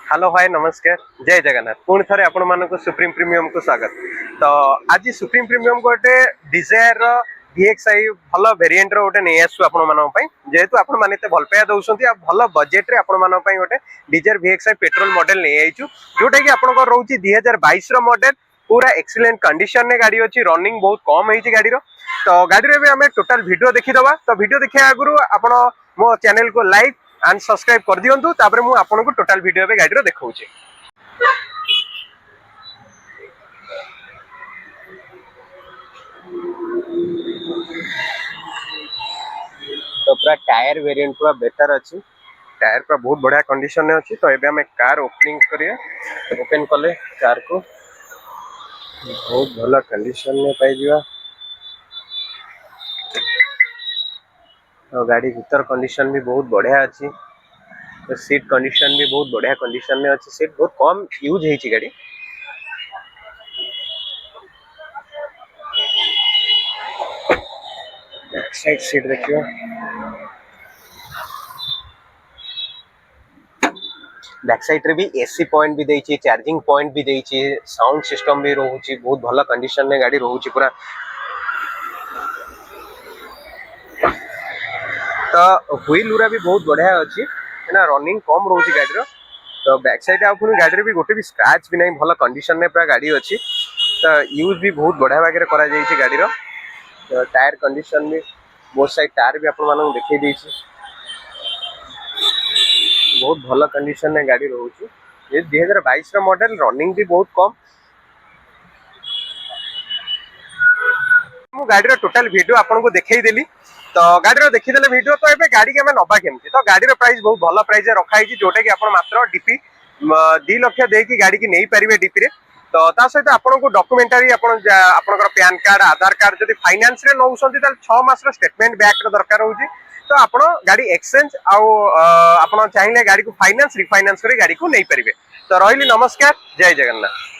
Hello hi नमस्कार जय जगन्नाथ पुणी थे आपण मानक सुप्रीम प्रीमियम को स्वागत। तो आज सुप्रीम प्रीमियम को गोटे डिजायर VXI भल वेरिएंट रो गोटे नहीं आसु आपण मानक पई जेहेतु आपण माने ते भल पाया दउसंती आ भल बजेट रे आपण मानक पई गोटे डिजायर VXI पेट्रोल मॉडल नहीं आइचु जोटा कि आपण को रहउची 2022 रो मॉडल पूरा एक्सीलेंट कंडीशन ने गाड़ी अछि रनिंग बहुत कम होईची गाड़ी रो। तो गाड़ी रे भी हमें टोटल वीडियो देखि दवा। तो वीडियो देखिया आगुरु आपण मो चैनल को लाइक एंड सब्सक्राइब कर दियंतु तापर मु आपन को टोटल वीडियो पे गाड़ी रो देखौची। तो पूरा टायर वेरिएंट पूरा बेटर अछि टायर पूरा बहुत बढ़िया कंडीशन में अछि। तो एबे हम कार ओपनिंग करिए ओपन कले कार को बहुत भला कंडीशन में पाई जिवा। तो गाड़ी भीतर कंडीशन भी बहुत बढ़िया अछि। तो सीट कंडीशन भी बहुत बढ़िया कंडीशन में अछि सीट बहुत कम यूज हेची गाड़ी। बैक साइड सीट देखियो बैक साइड रे भी एसी पॉइंट भी देछि चार्जिंग पॉइंट भी देछि साउंड सिस्टम भी रहउची बहुत भला कंडीशन में गाड़ी रहउची पूरा। तो व्हील उरा भी बहुत बढ़िया अछि ना रनिंग कम रहउची गाड़ी रो। तो बैक साइड आ पुनी गाड़ी रे भी गोटे भी स्क्रैच भी नहीं भला कंडीशन में पूरा गाड़ी अछि। तो यूज भी बहुत बढ़िया भागे करा जाई छी गाड़ी रो। तो टायर कंडीशन भी बोथ साइड टायर भी आपण मानन देखै देछि बहुत भला कंडीशन में गाड़ी रहउची। ये 2022 रो मॉडल रनिंग भी बहुत कम। मु गाड़ी रो टोटल वीडियो आपन को देखै देली। तो गाड़ी रो देखि देले वीडियो तो एबे गाड़ी के हमें नबा केमती। तो गाड़ी रो प्राइस बहुत भला प्राइस रखा हिची जोटा कि आपण मात्र डीपी 2 लाख दे कि गाड़ी की नहीं परिबे डीपी रे। तो ता सहित आपण को डॉक्यूमेंटरी आपनकर पैन कार्ड आधार कार्ड जदि फाइनेंस रे नउसंती त 6 मास रो स्टेटमेंट बैक रो दरकार होउची। तो आपण गाड़ी एक्सचेंज आउ आपण चाहिले गाड़ी को फाइनेंस रिफाइनेंस करे गाड़ी को नहीं परिबे। तो रहिली नमस्कार जय जगन्नाथ।